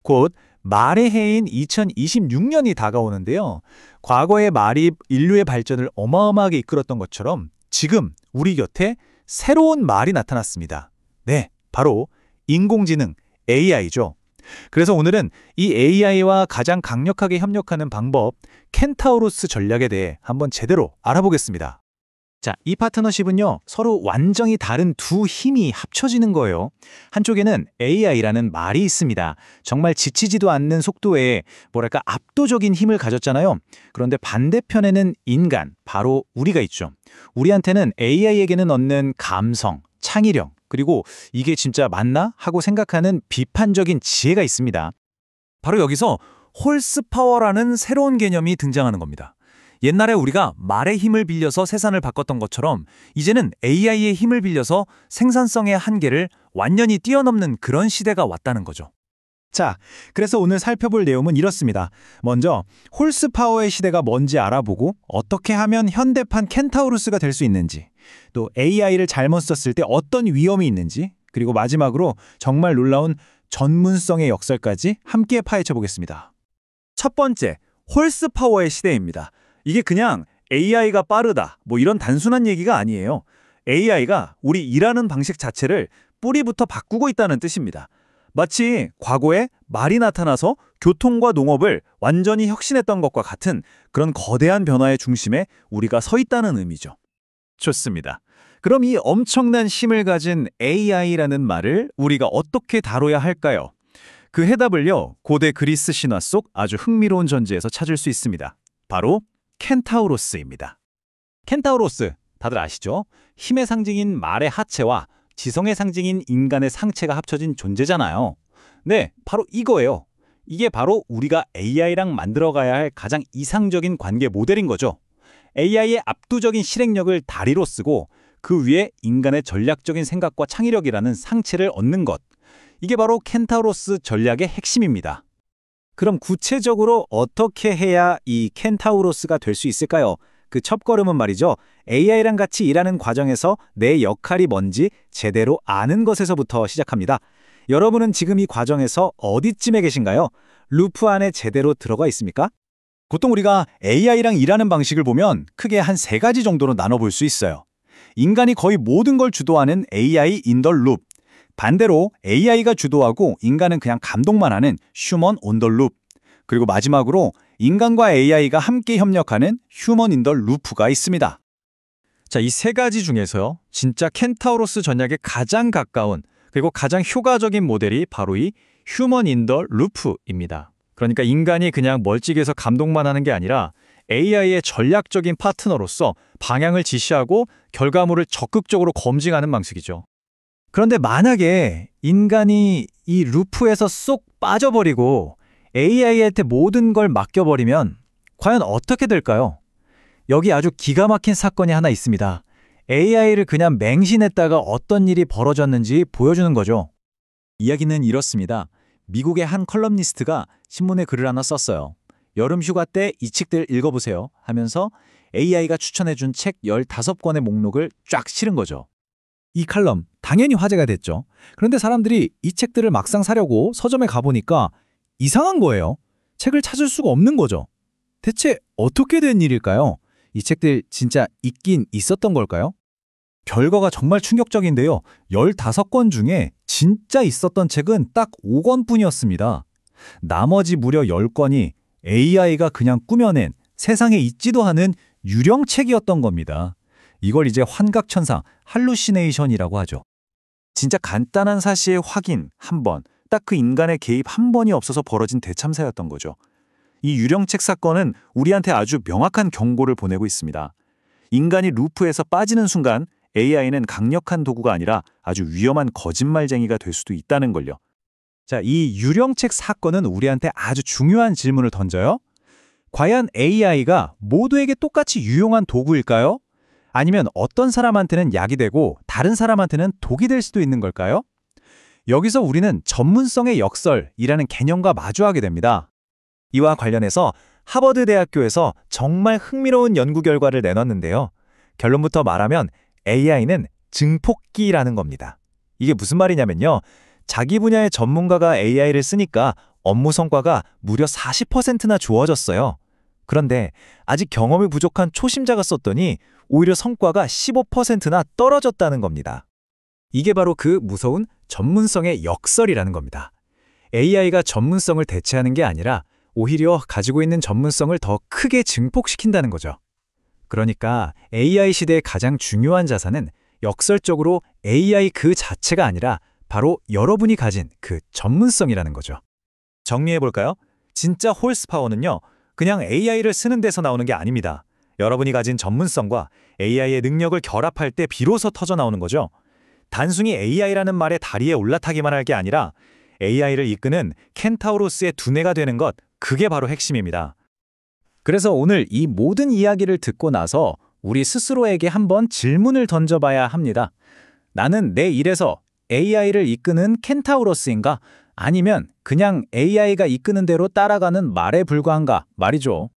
곧 말의 해인 2026년이 다가오는데요. 과거의 말이 인류의 발전을 어마어마하게 이끌었던 것처럼 지금 우리 곁에 새로운 말이 나타났습니다. 네, 바로 인공지능 AI죠. 그래서 오늘은 이 AI와 가장 강력하게 협력하는 방법, 켄타우로스 전략에 대해 한번 제대로 알아보겠습니다. 자, 이 파트너십은요, 서로 완전히 다른 두 힘이 합쳐지는 거예요. 한쪽에는 AI라는 말이 있습니다. 정말 지치지도 않는 속도에 뭐랄까 압도적인 힘을 가졌잖아요. 그런데 반대편에는 인간, 바로 우리가 있죠. 우리한테는 AI에게는 얻는 감성, 창의력, 그리고 이게 진짜 맞나? 하고 생각하는 비판적인 지혜가 있습니다. 바로 여기서 홀스파워라는 새로운 개념이 등장하는 겁니다. 옛날에 우리가 말의 힘을 빌려서 세상을 바꿨던 것처럼 이제는 AI의 힘을 빌려서 생산성의 한계를 완전히 뛰어넘는 그런 시대가 왔다는 거죠. 자, 그래서 오늘 살펴볼 내용은 이렇습니다. 먼저 홀스파워의 시대가 뭔지 알아보고 어떻게 하면 현대판 켄타우루스가 될 수 있는지, 또 AI를 잘못 썼을 때 어떤 위험이 있는지, 그리고 마지막으로 정말 놀라운 전문성의 역설까지 함께 파헤쳐 보겠습니다. 첫 번째, 홀스파워의 시대입니다. 이게 그냥 AI가 빠르다, 이런 단순한 얘기가 아니에요. AI가 우리 일하는 방식 자체를 뿌리부터 바꾸고 있다는 뜻입니다. 마치 과거에 말이 나타나서 교통과 농업을 완전히 혁신했던 것과 같은 그런 거대한 변화의 중심에 우리가 서 있다는 의미죠. 좋습니다. 그럼 이 엄청난 힘을 가진 AI라는 말을 우리가 어떻게 다뤄야 할까요? 그 해답을요, 고대 그리스 신화 속 아주 흥미로운 전제에서 찾을 수 있습니다. 바로 켄타우로스입니다. 켄타우로스, 다들 아시죠? 힘의 상징인 말의 하체와 지성의 상징인 인간의 상체가 합쳐진 존재잖아요. 네, 바로 이거예요. 이게 바로 우리가 AI랑 만들어가야 할 가장 이상적인 관계 모델인 거죠. AI의 압도적인 실행력을 다리로 쓰고 그 위에 인간의 전략적인 생각과 창의력이라는 상체를 얻는 것. 이게 바로 켄타우로스 전략의 핵심입니다. 그럼 구체적으로 어떻게 해야 이 켄타우로스가 될 수 있을까요? 그 첫걸음은 말이죠. AI랑 같이 일하는 과정에서 내 역할이 뭔지 제대로 아는 것에서부터 시작합니다. 여러분은 지금 이 과정에서 어디쯤에 계신가요? 루프 안에 제대로 들어가 있습니까? 보통 우리가 AI랑 일하는 방식을 보면 크게 한 3가지 정도로 나눠볼 수 있어요. 인간이 거의 모든 걸 주도하는 AI 인 더 룹. 반대로 AI가 주도하고 인간은 그냥 감독만 하는 휴먼 온 더 룹. 그리고 마지막으로 인간과 AI가 함께 협력하는 휴먼 인 더 루프가 있습니다. 자, 이 3가지 중에서요, 진짜 켄타우로스 전략에 가장 가까운 그리고 가장 효과적인 모델이 바로 이 휴먼 인 더 루프입니다. 그러니까 인간이 그냥 멀찍이에서 감독만 하는 게 아니라 AI의 전략적인 파트너로서 방향을 지시하고 결과물을 적극적으로 검증하는 방식이죠. 그런데 만약에 인간이 이 루프에서 쏙 빠져버리고 AI한테 모든 걸 맡겨버리면 과연 어떻게 될까요? 여기 아주 기가 막힌 사건이 하나 있습니다. AI를 그냥 맹신했다가 어떤 일이 벌어졌는지 보여주는 거죠. 이야기는 이렇습니다. 미국의 한 컬럼니스트가 신문에 글을 하나 썼어요. 여름 휴가 때 이 책들 읽어보세요 하면서 AI가 추천해준 책 15권의 목록을 쫙 실은 거죠. 이 칼럼 당연히 화제가 됐죠. 그런데 사람들이 이 책들을 막상 사려고 서점에 가보니까 이상한 거예요. 책을 찾을 수가 없는 거죠. 대체 어떻게 된 일일까요? 이 책들 진짜 있긴 있었던 걸까요? 결과가 정말 충격적인데요. 15권 중에 진짜 있었던 책은 딱 5권뿐이었습니다. 나머지 무려 10권이 AI가 그냥 꾸며낸 세상에 있지도 않은 유령책이었던 겁니다. 이걸 이제 환각천상, 할루시네이션이라고 하죠. 진짜 간단한 사실의 확인 한 번, 딱 그 인간의 개입 한 번이 없어서 벌어진 대참사였던 거죠. 이 유령책 사건은 우리한테 아주 명확한 경고를 보내고 있습니다. 인간이 루프에서 빠지는 순간 AI는 강력한 도구가 아니라 아주 위험한 거짓말쟁이가 될 수도 있다는 걸요. 자, 이 유령책 사건은 우리한테 아주 중요한 질문을 던져요. 과연 AI가 모두에게 똑같이 유용한 도구일까요? 아니면 어떤 사람한테는 약이 되고 다른 사람한테는 독이 될 수도 있는 걸까요? 여기서 우리는 전문성의 역설이라는 개념과 마주하게 됩니다. 이와 관련해서 하버드 대학교에서 정말 흥미로운 연구 결과를 내놨는데요. 결론부터 말하면 AI는 증폭기라는 겁니다. 이게 무슨 말이냐면요. 자기 분야의 전문가가 AI를 쓰니까 업무 성과가 무려 40%나 좋아졌어요. 그런데 아직 경험이 부족한 초심자가 썼더니 오히려 성과가 15%나 떨어졌다는 겁니다. 이게 바로 그 무서운 전문성의 역설이라는 겁니다. AI가 전문성을 대체하는 게 아니라 오히려 가지고 있는 전문성을 더 크게 증폭시킨다는 거죠. 그러니까 AI 시대의 가장 중요한 자산은 역설적으로 AI 그 자체가 아니라 바로 여러분이 가진 그 전문성이라는 거죠. 정리해볼까요? 진짜 홀스파워는요, 그냥 AI를 쓰는 데서 나오는 게 아닙니다. 여러분이 가진 전문성과 AI의 능력을 결합할 때 비로소 터져나오는 거죠. 단순히 AI라는 말에 다리에 올라타기만 할 게 아니라 AI를 이끄는 켄타우로스의 두뇌가 되는 것, 그게 바로 핵심입니다. 그래서 오늘 이 모든 이야기를 듣고 나서 우리 스스로에게 한번 질문을 던져봐야 합니다. 나는 내 일에서 AI를 이끄는 켄타우로스인가? 아니면 그냥 AI가 이끄는 대로 따라가는 말에 불과한가 말이죠.